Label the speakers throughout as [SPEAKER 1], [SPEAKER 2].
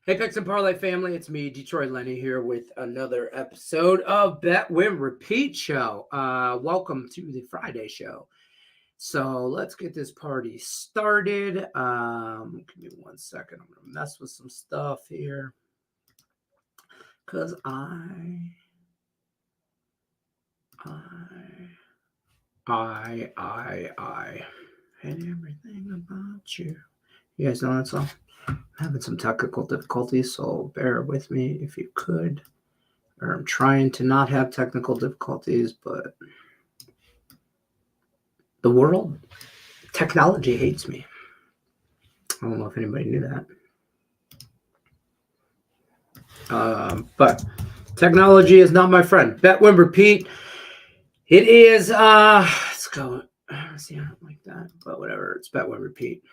[SPEAKER 1] Hey, Picks and Parlay family, it's me, Detroit Lenny, here with another episode of Bet Win Repeat Show. Welcome to the Friday show. So let's get this party started. Give me 1 second. I'm gonna mess with some stuff here because I and everything about you. You guys know that song? I'm having some technical difficulties, so bear with me if you could. Or I'm trying to not have technical difficulties, but the world, technology hates me. I don't know if anybody knew that. But technology is not my friend. Bet, win, repeat. It is, let's go. See, I don't like that, but whatever. It's bet, win, repeat.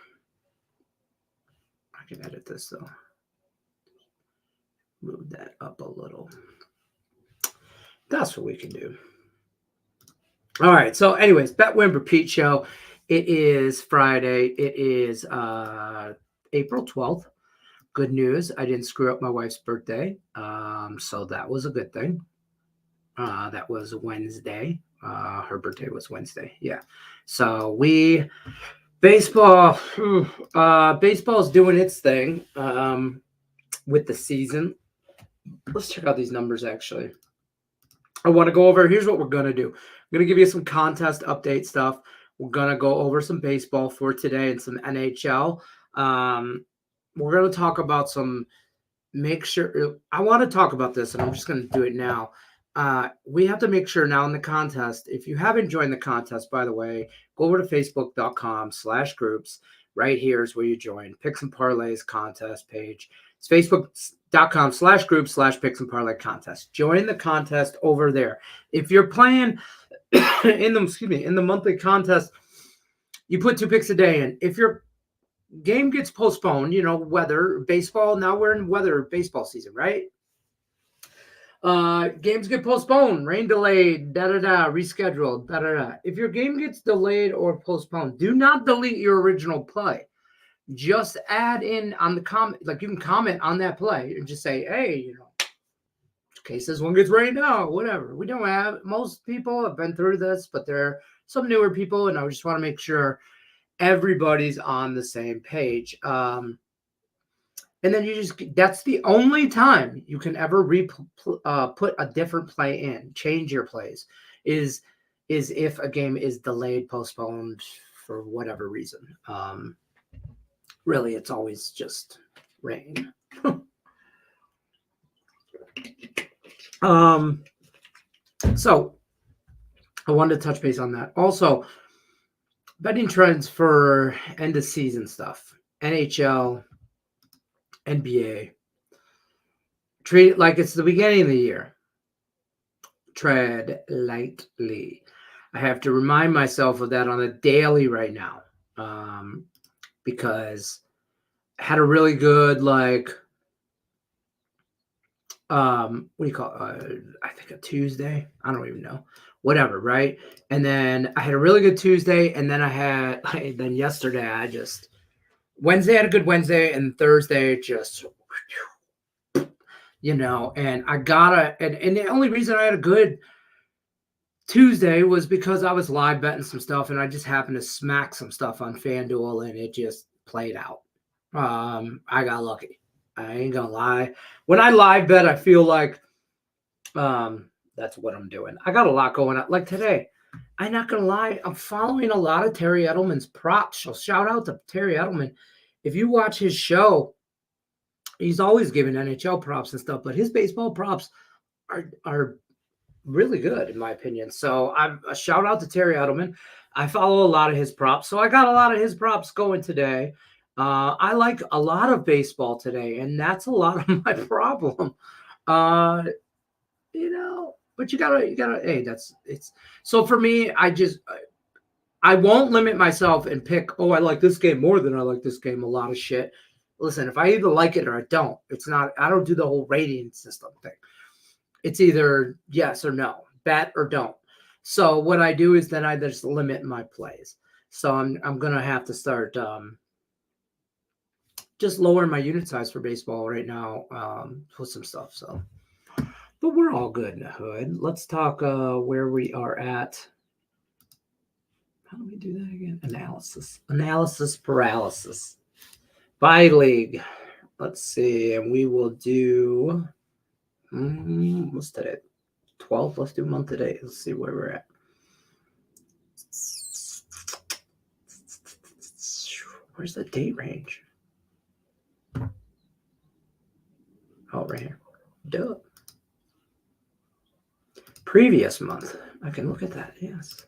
[SPEAKER 1] I can edit this though. Move that up a little. That's what we can do. All right. So, anyways, bet, win, repeat show. It is Friday. It is April 12th. Good news. I didn't screw up my wife's birthday. So that was a good thing. That was Wednesday. Her birthday was Wednesday. Yeah. So baseball is doing its thing with the season. Let's check out these numbers actually. I want to go over, here's what we're going to do. I'm going to give you some contest update stuff. We're going to go over some baseball for today and some NHL. We're going to talk about I want to talk about this, and I'm just going to do it now. We have to make sure now in the contest, if you haven't joined the contest, by the way, go over to facebook.com/groups. Right here is where you join. Picks and Parlays contest page. It's facebook.com/groups/picks and parlay contest. Join the contest over there. If you're playing in the monthly contest, you put 2 picks a day in. If your game gets postponed, weather, baseball, now we're in baseball season, right? Games get postponed, rain delayed, rescheduled, If your game gets delayed or postponed, do not delete your original play. Just add in on the comment, like you can comment on that play and just say, hey, in case this one gets rained out, whatever. We don't have, most people have been through this, but there are some newer people, and I just want to make sure everybody's on the same page. And then that's the only time you can ever put a different play in, change your plays, is if a game is delayed, postponed for whatever reason. Really, it's always just rain. So I wanted to touch base on that. Also, betting trends for end of season stuff, NHL, NBA. Treat it like it's the beginning of the year. Tread lightly. I have to remind myself of that on a daily right now, because I had a really good, what do you call it? I think a Tuesday. I don't even know. Whatever, right? And then I had a really good Tuesday, and then then yesterday Wednesday I had a good Wednesday, and Thursday just, and and the only reason I had a good Tuesday was because I was live betting some stuff, and I just happened to smack some stuff on FanDuel, and it just played out. I got lucky. I ain't gonna lie. When I live bet, I feel like that's what I'm doing. I got a lot going on. Like today, I'm not gonna lie. I'm following a lot of Terry Edelman's props. So shout out to Terry Edelman. If you watch his show, he's always giving NHL props and stuff, but his baseball props are really good in my opinion. So I'm a shout out to Terry Edelman. I follow a lot of his props, so I got a lot of his props going today. I like a lot of baseball today, and that's a lot of my problem. But you gotta, hey, so for me, I won't limit myself and pick, I like this game more than I like this game, a lot of shit. Listen, if I either like it or I don't, I don't do the whole rating system thing. It's either yes or no, bet or don't. So what I do is then I just limit my plays. So I'm going to have to start, just lowering my unit size for baseball right now with some stuff. So, but we're all good in the hood. Let's talk where we are at. How do we do that again? Analysis paralysis. By league. Let's see. And we will do, what's today? 12. Let's do month to date. Let's see where we're at. Where's the date range? Oh, right here. Duh. Previous month. I can look at that. Yes.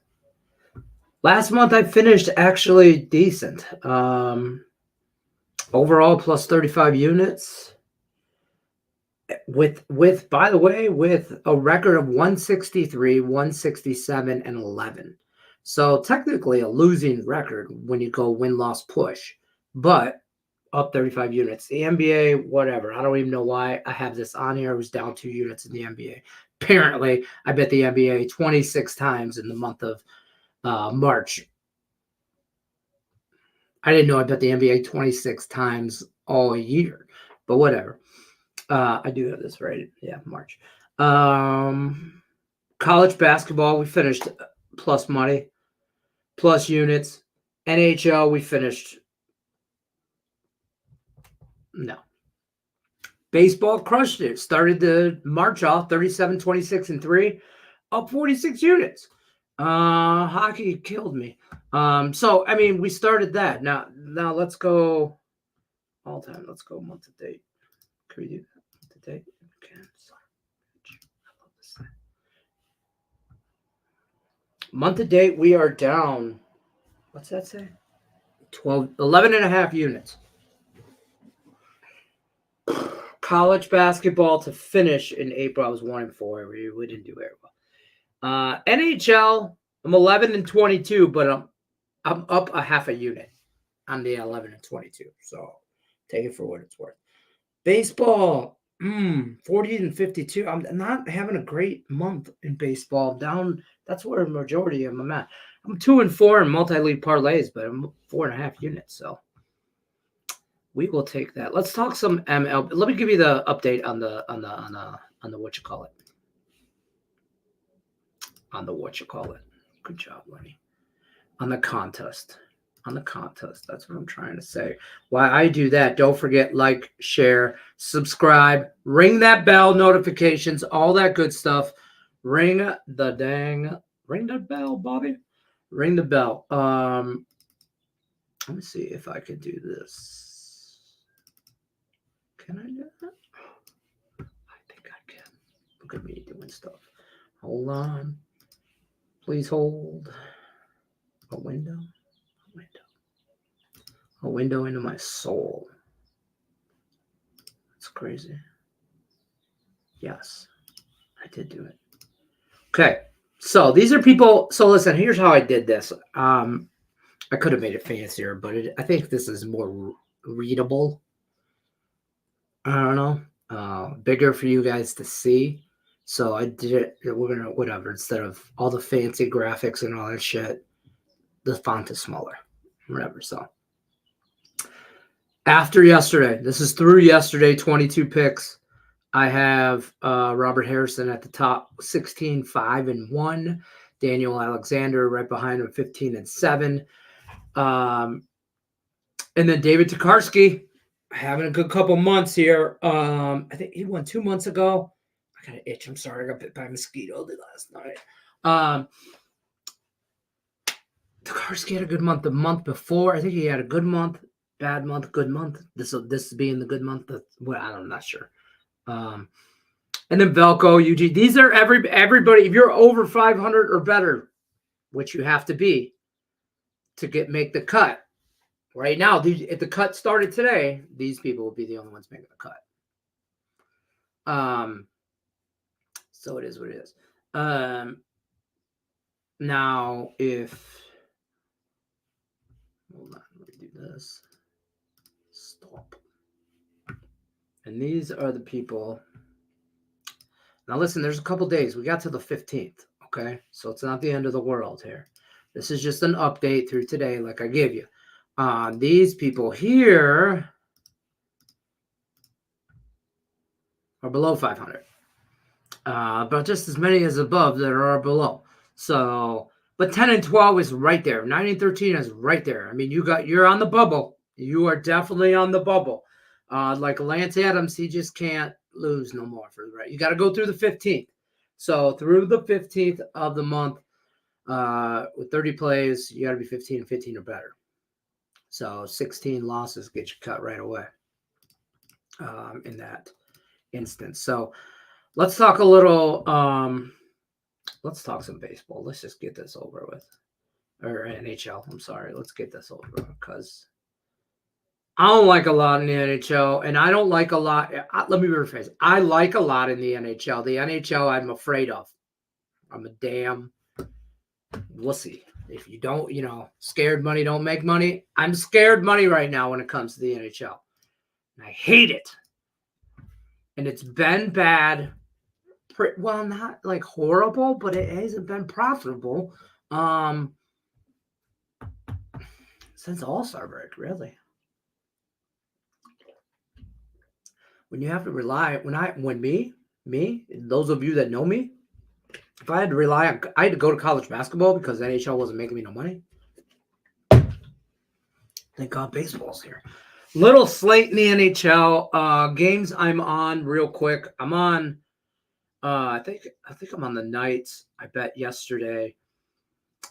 [SPEAKER 1] Last month I finished actually decent. Overall plus 35 units. With by the way, with a record of 163, 167, and 11. So technically a losing record when you go win-loss push, but up 35 units. The NBA, whatever. I don't even know why I have this on here. I was down 2 units in the NBA. Apparently, I bet the NBA 26 times in the month of March. I didn't know I bet the NBA 26 times all year, but whatever. I do have this right. Yeah, March. College basketball, we finished plus money, plus units. NHL, we finished. No. Baseball crushed it. Started the March off 37, 26, and 3, up 46 units. Hockey killed me. So I mean, we started that. Now let's go all time. Let's go month to date. Can we do that month to date? Okay. I love this thing. Month to date, we are down. What's that say? 11 and a half units. College basketball to finish in April, I was 1-4. We didn't do very well. NHL, I'm 11 and 22, but I'm up a half a unit on the 11 and 22. So take it for what it's worth. Baseball, 40 and 52. I'm not having a great month in baseball. Down, that's where a majority of them at. I'm 2-4 in multi-league parlays, but I'm 4.5 units. So we will take that. Let's talk some ML. Let me give you the update on the what you call it. On the what you call it. Good job, Lenny. On the contest. That's what I'm trying to say. Why I do that, don't forget, like, share, subscribe, ring that bell, notifications, all that good stuff. Ring the bell, Bobby. Ring the bell. Let me see if I can do this. Can I do that? I think I can. Look at me doing stuff. Hold on. Please hold. A window into my soul. That's crazy. Yes, I did do it. Okay, so these are people. So listen, here's how I did this. I could have made it fancier, but I think this is more readable. I don't know, bigger for you guys to see. So I did it. We're gonna whatever instead of all the fancy graphics and all that shit. The font is smaller, whatever. So after yesterday, this is through yesterday, 22 picks. I have Robert Harrison at the top, 16, 5, and 1. Daniel Alexander right behind him, 15 and 7. And then David Tokarski having a good couple months here. I think he won 2 months ago. I got an itch. I'm sorry. I got bit by a mosquito last night. Tokarski had a good month. The month before, I think he had a good month, bad month, good month. This being the good month. Well, I'm not sure. And then Velko, UG. These are everybody. If you're over 500 or better, which you have to be to make the cut. Right now, if the cut started today, these people will be the only ones making the cut. So it is what it is. Now, hold on, let me do this. Stop. And these are the people. Now, listen, there's a couple days. We got to the 15th, okay? So it's not the end of the world here. This is just an update through today, like I gave you. These people here, or below 500. But just as many as above that are below. So, but 10 and 12 is right there. 9 and 13 is right there. I mean, you're on the bubble. You are definitely on the bubble. Like Lance Adams, he just can't lose no more for the right. You got to go through the 15th. So through the 15th of the month, with 30 plays, you got to be 15 and 15 or better. So 16 losses get you cut right away in that instance. So let's talk a little. Let's talk some baseball. Let's just get this over with. Or NHL. I'm sorry. Let's get this over with because I don't like a lot in the NHL, and I don't like a lot. Let me rephrase. I like a lot in the NHL. The NHL, I'm afraid of. I'm a damn wussy. If you don't, scared money don't make money. I'm scared money right now when it comes to the NHL. And I hate it. And it's been bad. Well, not like horrible, but it hasn't been profitable since All-Star break, really. When you have to rely, me, those of you that know me, if I had to rely on, I had to go to college basketball because NHL wasn't making me no money. Thank God baseball's here. Little slate in the NHL. Games I'm on real quick. I'm on, I think I'm on the Knights. I bet yesterday.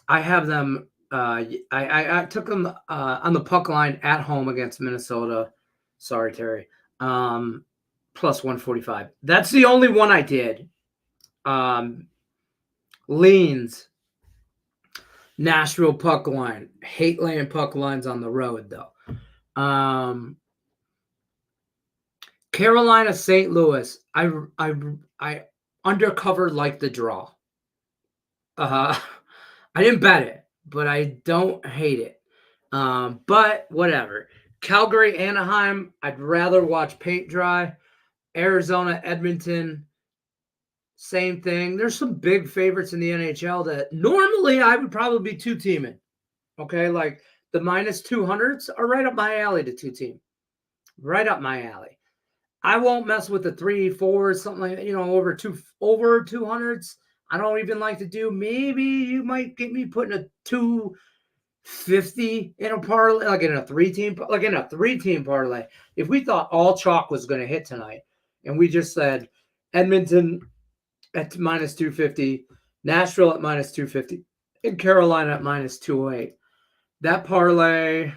[SPEAKER 1] I have them, I took them on the puck line at home against Minnesota. Sorry, Terry. Plus 145. That's the only one I did. Leans. Nashville puck line. Hate laying puck lines on the road, though. Carolina, St. Louis. I undercover like the draw. I didn't bet it, but I don't hate it. But whatever. Calgary, Anaheim. I'd rather watch paint dry. Arizona, Edmonton. Same thing. There's some big favorites in the NHL that normally I would probably be two-teaming. Okay, like the minus 200s are right up my alley to two-team. Right up my alley. I won't mess with the 3-4, something like that, over 200s. I don't even like to do. Maybe you might get me putting a 250 in a parlay, like in a three-team parlay. If we thought all chalk was going to hit tonight, and we just said Edmonton at minus 250, Nashville at minus 250, and Carolina at minus 208. That parlay,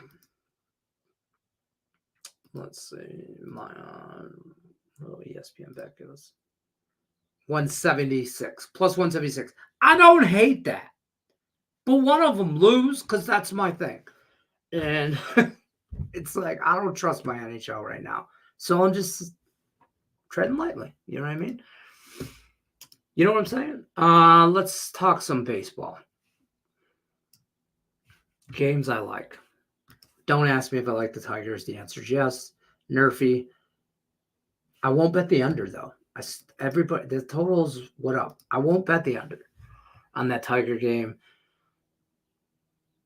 [SPEAKER 1] let's see, my ESPN bet goes 176, plus 176. I don't hate that, but one of them lose because that's my thing. And it's like, I don't trust my NHL right now. So I'm just treading lightly. You know what I mean? You know what I'm saying? Let's talk some baseball. Games I like. Don't ask me if I like the Tigers. The answer is yes. Nerfy. I won't bet the under, though. Everybody, the totals, what up? I won't bet the under on that Tiger game.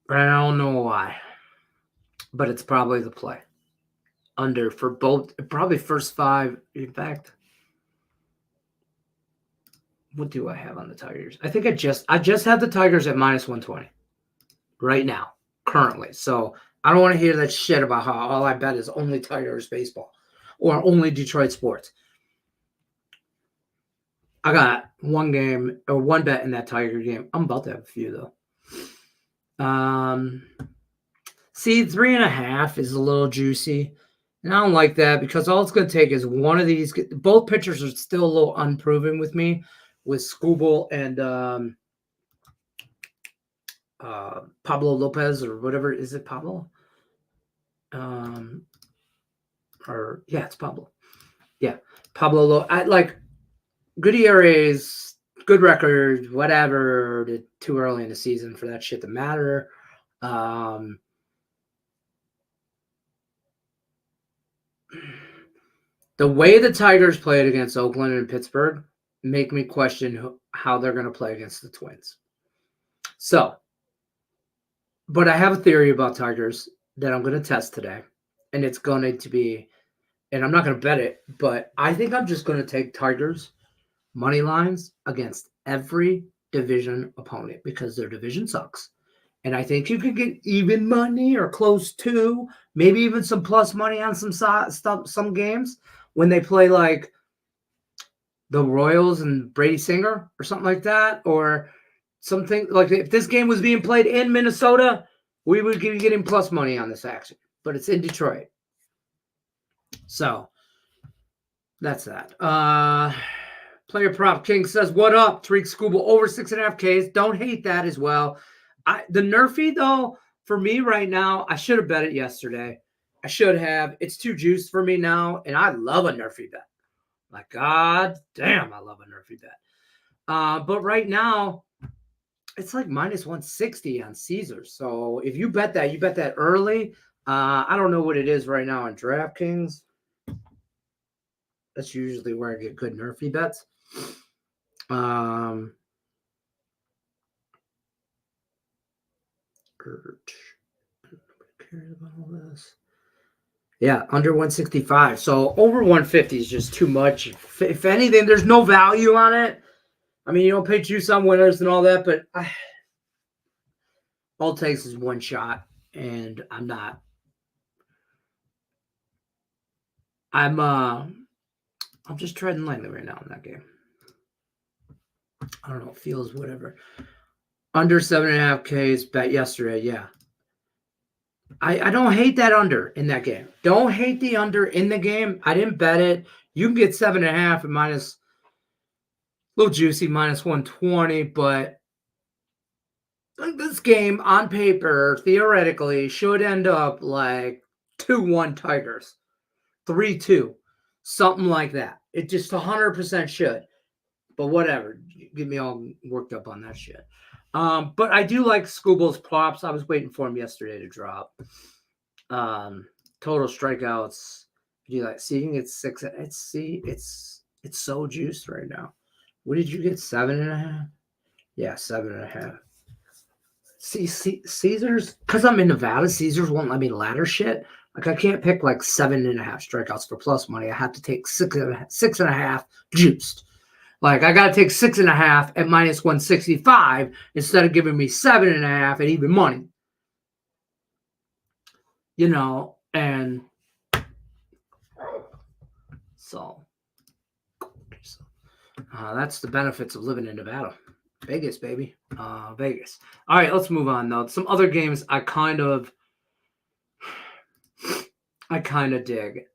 [SPEAKER 1] But I don't know why. But it's probably the play. Under for both, probably first five. In fact, what do I have on the Tigers? I think I just had the Tigers at minus 120 right now, currently. So I don't want to hear that shit about how all I bet is only Tigers baseball or only Detroit sports. I got one game or one bet in that Tiger game. I'm about to have a few, though. See, 3.5 is a little juicy. And I don't like that because all it's going to take is one of these. Both pitchers are still a little unproven with me, with Skubal and Pablo Lopez or whatever. Is it Pablo? It's Pablo. Yeah, Pablo. I like good ERAs, good record, whatever. Too early in the season for that shit to matter. The way the Tigers played against Oakland and Pittsburgh make me question how they're going to play against the Twins. So, but I have a theory about Tigers that I'm going to test today, and it's going to be and I'm not going to bet it, but I think I'm just going to take Tigers money lines against every division opponent because their division sucks. And I think you could get even money or close to, maybe even some plus money on some games when they play like the Royals and Brady Singer or something like that, or something like if this game was being played in Minnesota, we would be getting plus money on this action. But it's in Detroit. So that's that. Player Prop King says, what up? Tariq Scuba over 6.5 Ks. Don't hate that as well. The Nerfy, though, for me right now, I should have bet it yesterday. I should have. It's too juiced for me now, and I love a Nerfy bet. Like, God damn, I love a Nerfy bet. But right now, it's like minus 160 on Caesars. So if you bet that early. I don't know what it is right now on DraftKings. That's usually where I get good Nerfy bets. Cares about all this. Yeah, under 165. So over 150 is just too much. If anything, there's no value on it. I mean, you don't pay juice on winners and all that, but all it takes is one shot, and I'm just treading lightly right now in that game. I don't know. It feels whatever. Under 7.5 Ks bet yesterday. Yeah. I don't hate that under in that game. Don't hate the under in the game. I didn't bet it. You can get 7.5 and minus a little juicy, minus 120, but this game on paper theoretically should end up like 2-1 Tigers, 3-2, something like that. It just 100% should. But whatever, get me all worked up on that shit. But I do like Scubal's props. I was waiting for him yesterday to drop. Total strikeouts. Do you like seeing it's 6? It's so juiced right now. What did you get? 7.5? Yeah, 7.5. See, Caesars, because I'm in Nevada, Caesars won't let me ladder shit. Like I can't pick like 7.5 strikeouts for plus money. I have to take 6.5 juiced. Like I got to take 6.5 at minus 165 instead of giving me 7.5 at even money. You know, and so that's the benefits of living in Nevada. Vegas, baby. Vegas. All right, let's move on, though. Some other games I kind of dig.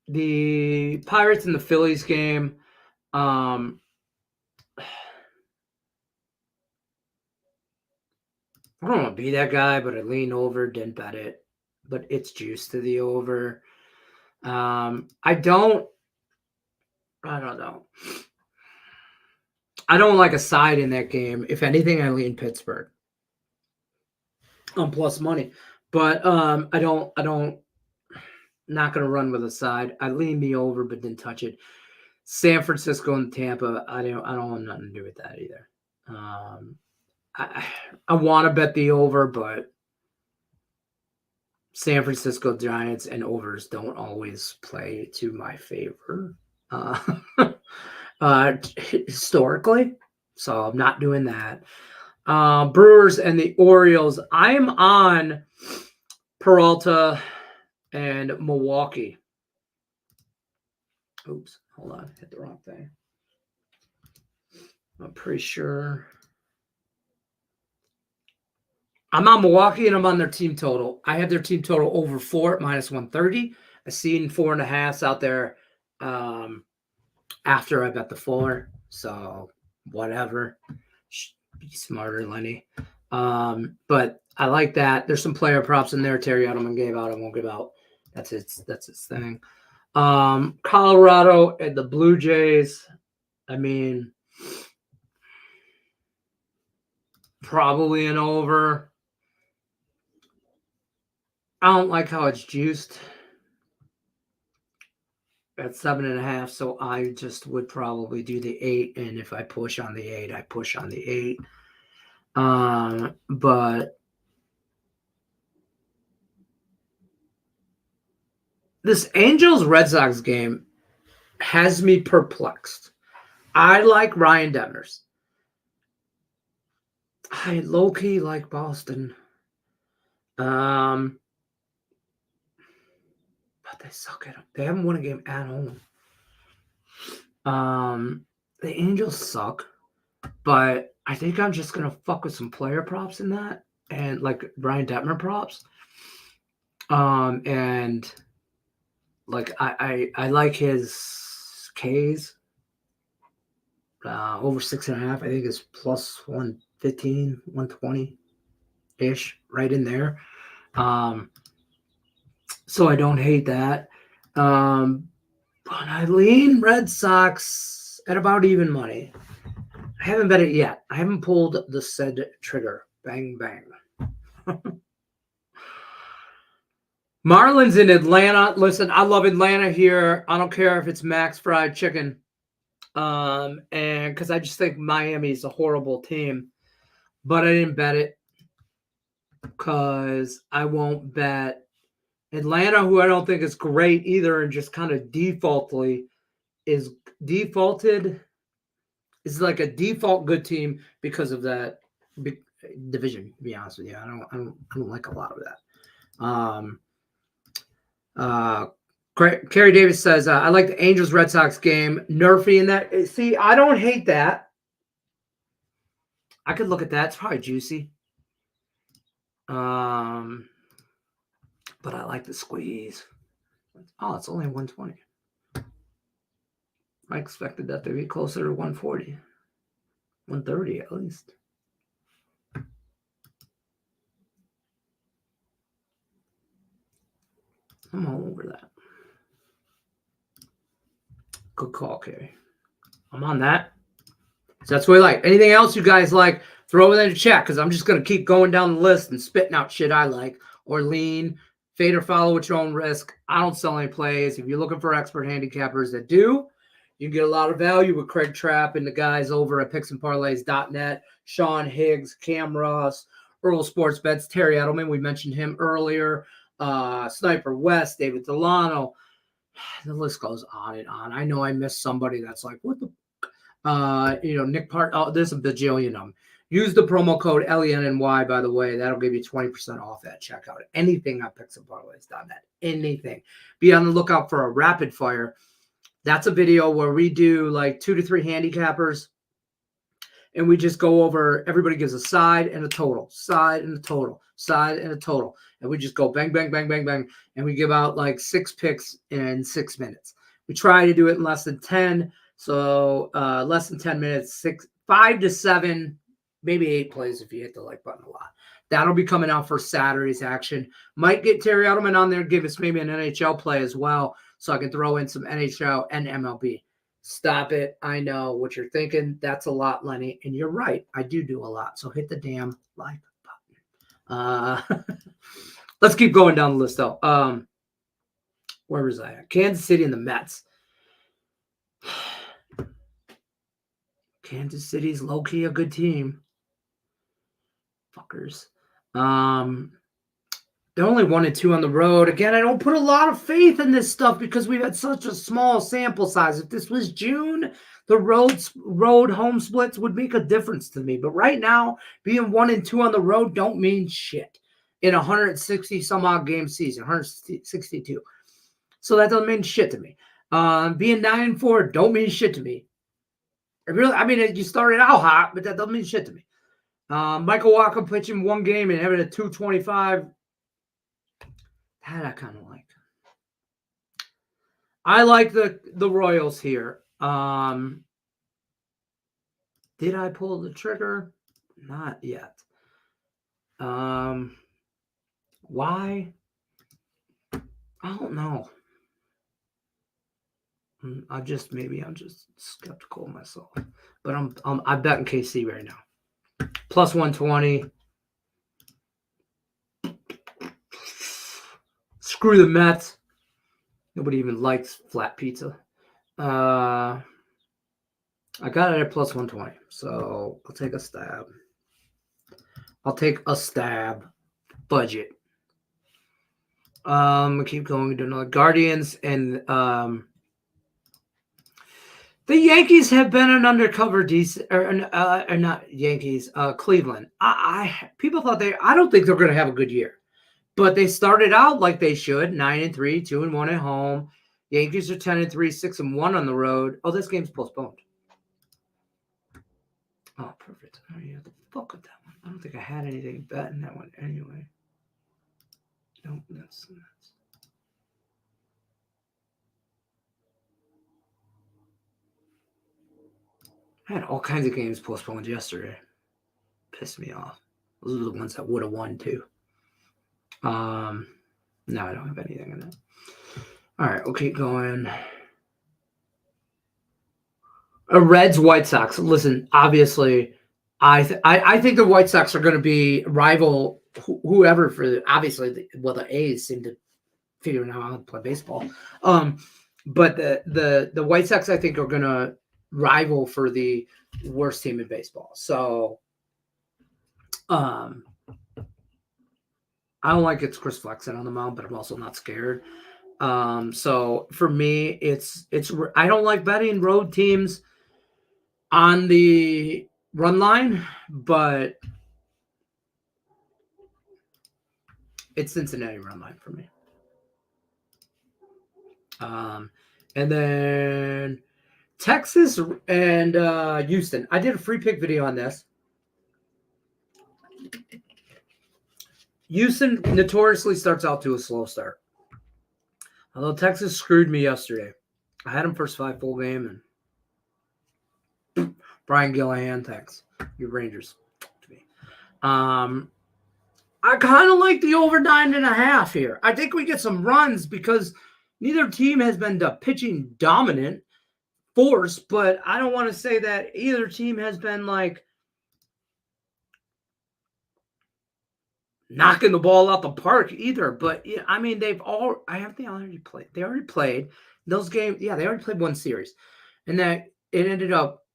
[SPEAKER 1] The Pirates and the Phillies game. I don't want to be that guy, but I lean over, didn't bet it. But it's juice to the over. I don't know. I don't like a side in that game. If anything, I lean Pittsburgh on plus money. But I don't not gonna run with a side. I lean the over, but didn't touch it. San Francisco and Tampa, I don't want nothing to do with that either. I want to bet the over, but San Francisco Giants and overs don't always play to my favor historically. So I'm not doing that. Brewers and the Orioles. I'm on Peralta and Milwaukee. Oops, hold on. Hit the wrong thing. I'm pretty sure. I'm on Milwaukee and I'm on their team total. I have their team total over 4 at minus 130. I seen 4.5s out there after I bet the 4. So whatever. Be smarter, Lenny. But I like that. There's some player props in there. Terry Edelman gave out. I won't give out. That's his thing. Colorado and the Blue Jays. I mean, probably an over. I don't like how it's juiced at 7.5, so I just would probably do the 8. And if I push on the 8, I push on the 8. But This Angels-Red Sox game has me perplexed. I like Ryan Demers. I low-key like Boston. But they suck at them. They haven't won a game at home. The Angels suck, but I think I'm just gonna fuck with some player props in that, and like Brian Detmer props. And like I like his K's over 6.5. I think is plus 115, 120 ish, right in there. So I don't hate that. But I lean Red Sox at about even money. I haven't bet it yet. I haven't pulled the said trigger. Bang, bang. Marlins in Atlanta. Listen, I love Atlanta here. I don't care if it's Max Fried Chicken. And because I just think Miami is a horrible team. But I didn't bet it because I won't bet Atlanta, who I don't think is great either, and just kind of defaulted is like a default good team because of that division. To be honest with you, I don't like a lot of that. Kerry Davis says I like the Angels Red Sox game. Nerfy in that. See, I don't hate that. I could look at that. It's probably juicy. But I like the squeeze. Oh, it's only 120. I expected that to be closer to 140. 130 at least. I'm all over that. Good call, Kerry. I'm on that. So that's what we like. Anything else you guys like, throw it in the chat because I'm just going to keep going down the list and spitting out shit I like. Or lean, fade or follow at your own risk. I don't sell any plays. If you're looking for expert handicappers that do, you can get a lot of value with Craig Trapp and the guys over at picksandparlays.net. Sean Higgs, Cam Ross, Earl Sports Bets, Terry Edelman. We mentioned him earlier. Sniper West, David Delano. The list goes on and on. I know I missed somebody that's like, what the Nick Part. Oh, there's a bajillion of them. Use the promo code LENNY, by the way. That'll give you 20% off at checkout. Anything on picksandparlays.net. Anything. Be on the lookout for a rapid fire. That's a video where we do like 2 to 3 handicappers. And we just go over, everybody gives a side and a total, side and a total, side and a total. And we just go bang, bang, bang, bang, bang. And we give out like 6 picks in 6 minutes. We try to do it in less than 10. So less than 10 minutes, 5 to 7, maybe 8 plays if you hit the like button a lot. That'll be coming out for Saturday's action. Might get Terry Edelman on there, give us maybe an NHL play as well, so I can throw in some NHL and MLB. Stop it. I know what you're thinking. That's a lot, Lenny. And you're right. I do a lot. So hit the damn like button. Let's keep going down the list, though. Where was I at? Kansas City and the Mets. Kansas City's low-key a good team. Fuckers. They're only 1-2 on the road. Again, I don't put a lot of faith in this stuff because we've had such a small sample size. If this was June, the road home splits would make a difference to me. But right now, being 1-2 on the road don't mean shit in a 160 some odd game season, 162. So that doesn't mean shit to me. Being 9-4 don't mean shit to me. You started out hot, but that doesn't mean shit to me. Michael Walker pitching one game and having a 225. That I kind of like. I like the Royals here. Did I pull the trigger? Not yet. Why? I don't know. I'm just skeptical of myself. But I bet in KC right now. Plus 120. Screw the Mets. Nobody even likes flat pizza. I got it at plus 120. So I'll take a stab. Budget. Keep going to another Guardians and the Yankees have been an undercover decent, or not Yankees, Cleveland. People thought I don't think they're going to have a good year, but they started out like they should, 9-3, 2-1 at home. Yankees are 10-3, 6-1 on the road. Oh, this game's postponed. Oh, perfect. Oh, yeah, the fuck with that one. I don't think I had anything bet in that one anyway. Nope, that's. I had all kinds of games postponed yesterday. Pissed me off. Those are the ones that would have won too. No, I don't have anything in that. All right, we'll keep going. Reds, White Sox. Listen, obviously, I think the White Sox are going to be rival whoever for obviously the A's seem to figure out how to play baseball. But the White Sox I think are going to rival for the worst team in baseball. So, I don't like it's Chris Flexen on the mound, but I'm also not scared. So for me, it's I don't like betting road teams on the run line, but it's Cincinnati run line for me. And then Texas and Houston. I did a free pick video on this. Houston notoriously starts out to a slow start. Although Texas screwed me yesterday. I had them first 5 full game and Brian Gillihan, thanks. Your Rangers to me. I kind of like the over 9.5 here. I think we get some runs because neither team has been the pitching dominant force, but I don't want to say that either team has been like knocking the ball out the park either. But yeah, I mean, they already played. They already played those games. Yeah, they already played one series, and that it ended up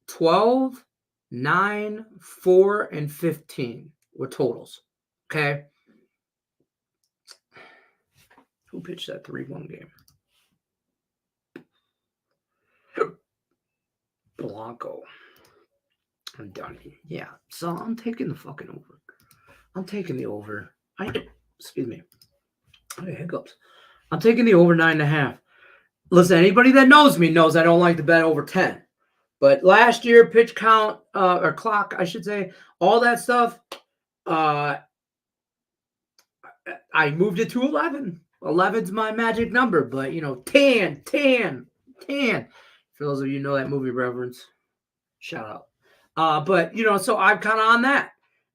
[SPEAKER 1] 12, 9, 4, and 15 were totals. Okay. Who pitched that 3-1 game? Blanco. I'm done. Yeah. So I'm taking the fucking over. I'm taking the over. Excuse me. I had hiccups. I'm taking the over 9.5. Listen, anybody that knows me knows I don't like to bet over 10. But last year, pitch count, or clock, I should say, all that stuff, I moved it to 11. 11's my magic number, but, 10. For those of you who know that movie reference, shout out. But, so I'm kind of on that.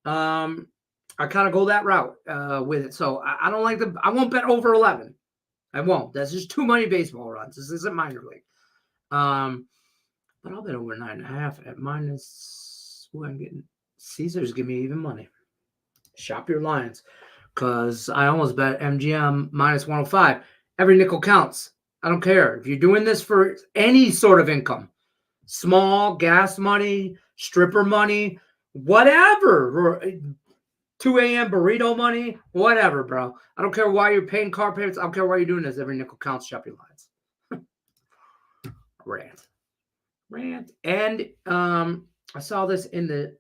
[SPEAKER 1] I kind of go that route with it. So I don't like I won't bet over 11. I won't. That's just too many baseball runs. This isn't minor league. But I'll bet over 9.5 at minus. Ooh, I'm getting Caesars. Give me even money. Shop your lines, because I almost bet MGM minus 105. Every nickel counts. I don't care if you're doing this for any sort of income, small gas money, stripper money, whatever. 2 a.m. burrito money, whatever, bro. I don't care why you're paying car payments. I don't care why you're doing this. Every nickel counts. Shop your lines. Rant. And I saw this in the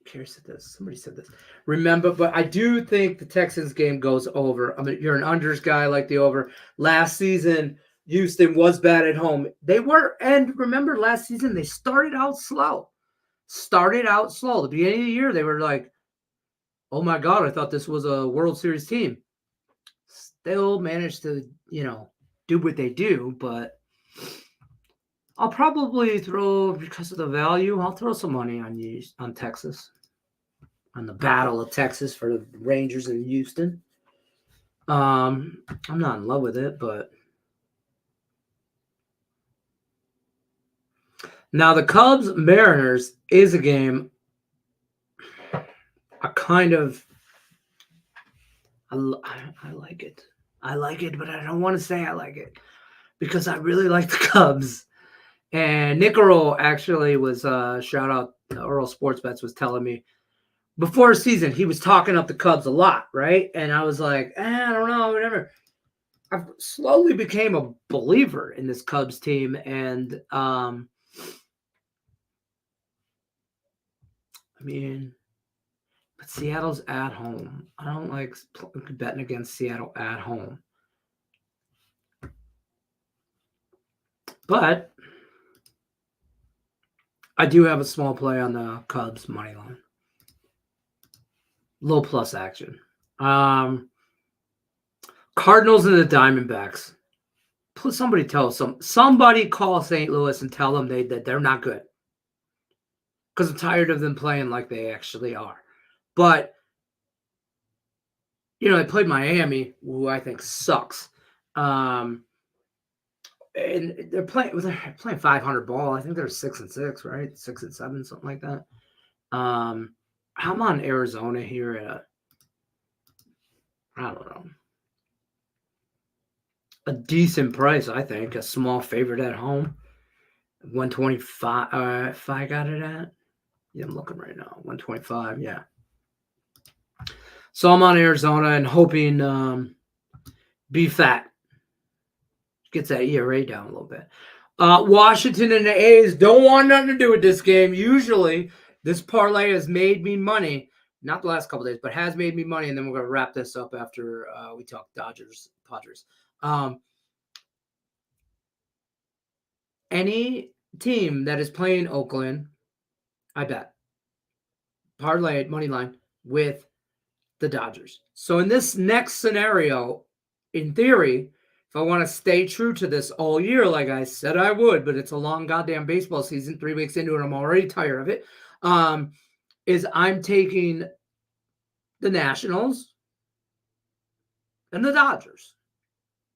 [SPEAKER 1] Kerry said this. Somebody said this. Remember, but I do think the Texans game goes over. I mean, you're an unders guy, like the over. Last season, Houston was bad at home. They were, and remember last season, they started out slow. The beginning of the year, they were like, oh my God, I thought this was a World Series team. Still managed to, do what they do, but I'll probably throw, because of the value, I'll throw some money on Texas, on the Battle of Texas for the Rangers in Houston. I'm not in love with it, but now the Cubs-Mariners is a game I like it. I like it, but I don't want to say I like it because I really like the Cubs. And Nick Earl actually was, shout out, Earl Sports Bets was telling me, before the season, he was talking up the Cubs a lot, right? And I was like, I don't know, whatever. I've slowly became a believer in this Cubs team, and I mean, but Seattle's at home. I don't like betting against Seattle at home, but I do have a small play on the Cubs money line, low plus action. Cardinals and the Diamondbacks. Please, somebody call St. Louis and tell them that they're not good, because I'm tired of them playing like they actually are. But they played Miami, who I think sucks. And they're playing 500 ball. I think they're 6-6, right? 6-7, something like that. I'm on Arizona here at I don't know, a decent price. I think a small favorite at home, 125. If I got it at, yeah, I'm looking right now, 125. Yeah. So I'm on Arizona and hoping Be Fat gets that ERA down a little bit. Washington and the A's don't want nothing to do with this game. Usually, this parlay has made me money. Not the last couple days, but has made me money. And then we're going to wrap this up after we talk Dodgers, Padres. Any team that is playing Oakland, I bet. Parlay money line with the Dodgers. So in this next scenario, in theory, if I want to stay true to this all year, like I said I would, but it's a long goddamn baseball season, 3 weeks into it, I'm already tired of it, is I'm taking the Nationals and the Dodgers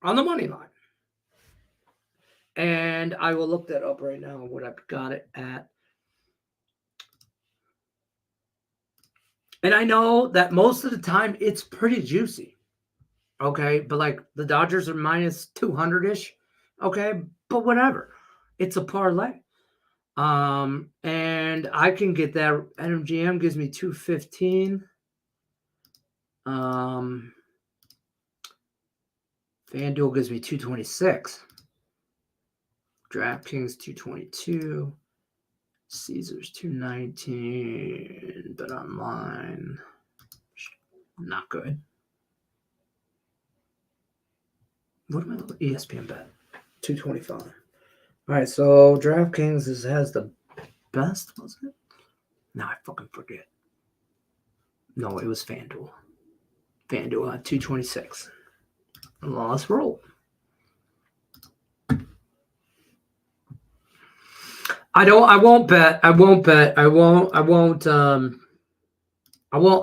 [SPEAKER 1] on the money line. And I will look that up right now, what I've got it at. And I know that most of the time it's pretty juicy. Okay, but like the Dodgers are minus 200-ish. Okay, but whatever. It's a parlay. And I can get that. MGM gives me 215. FanDuel gives me 226. DraftKings 222. Caesars 219. Bet online. Not good. What am I looking at? ESPN bet. 225. All right, so DraftKings has the best, wasn't it? No, I fucking forget. No, it was FanDuel. FanDuel at 226. Let's roll. I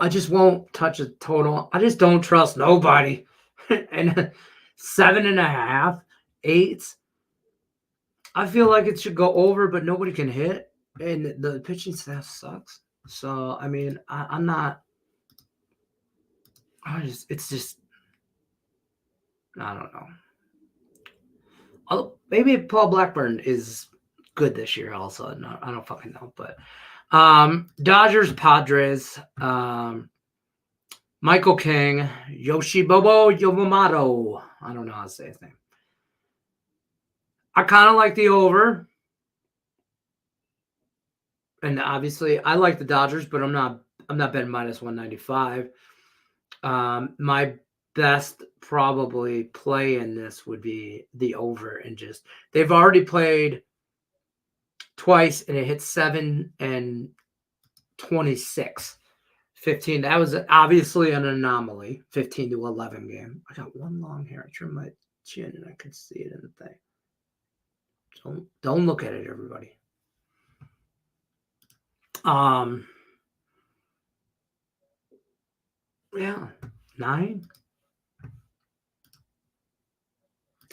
[SPEAKER 1] just won't touch a total. I just don't trust nobody. And 7.5, 8. I feel like it should go over, but nobody can hit. And the pitching staff sucks. So, I mean, I'm not. It's just. I don't know. Maybe Paul Blackburn is good this year also. No, I don't fucking know. But Dodgers, Padres, Michael King, Yoshibobo Yamamoto. I don't know how to say his name. I kind of like the over. And obviously I like the Dodgers, but I'm not betting minus 195. My best probably play in this would be the over, and just they've already played twice and it hit 7 and 26. 15. That was obviously an anomaly. 15-11 game. I got one long hair. I trim my chin and I can see it in the thing. Don't look at it, everybody. Yeah, 9.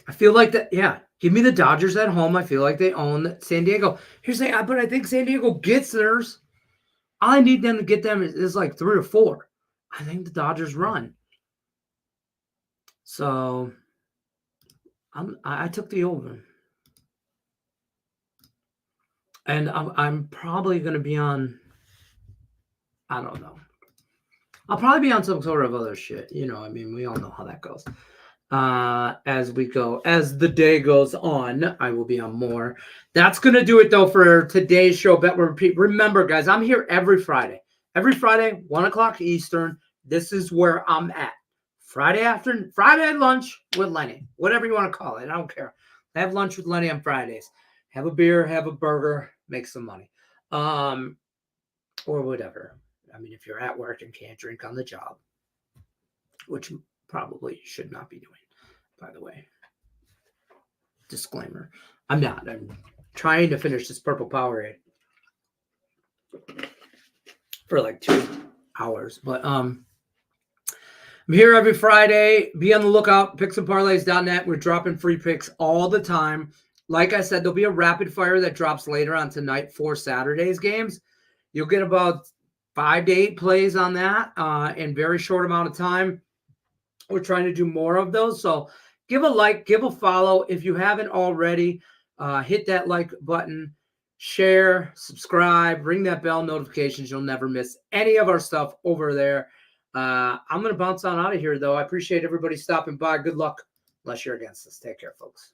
[SPEAKER 1] I feel like that. Yeah, give me the Dodgers at home. I feel like they own San Diego. Here's the thing, but I think San Diego gets theirs. All I need them to get them is like 3 or 4. I think the Dodgers run. So I took the over. And I'm probably going to be on, I don't know, I'll probably be on some sort of other shit. You know, I mean, we all know how that goes. As the day goes on, I will be on more. That's going to do it, though, for today's show. Bet will repeat. Remember, guys, I'm here every Friday. Every Friday, 1 o'clock Eastern. This is where I'm at. Friday lunch with Lenny. Whatever you want to call it. I don't care. Have lunch with Lenny on Fridays. Have a beer, have a burger, make some money. Or whatever. I mean, if you're at work and can't drink on the job, which probably should not be doing, by the way. Disclaimer. I'm not. I'm trying to finish this purple Powerade for like 2 hours. But I'm here every Friday. Be on the lookout. Picksandparlays.net. We're dropping free picks all the time. Like I said, there'll be a rapid fire that drops later on tonight for Saturday's games. You'll get about 5 to 8 plays on that in very short amount of time. We're trying to do more of those. So give a like, give a follow. If you haven't already, hit that like button, share, subscribe, ring that bell notifications. You'll never miss any of our stuff over there. I'm going to bounce on out of here, though. I appreciate everybody stopping by. Good luck, unless you're against us. Take care, folks.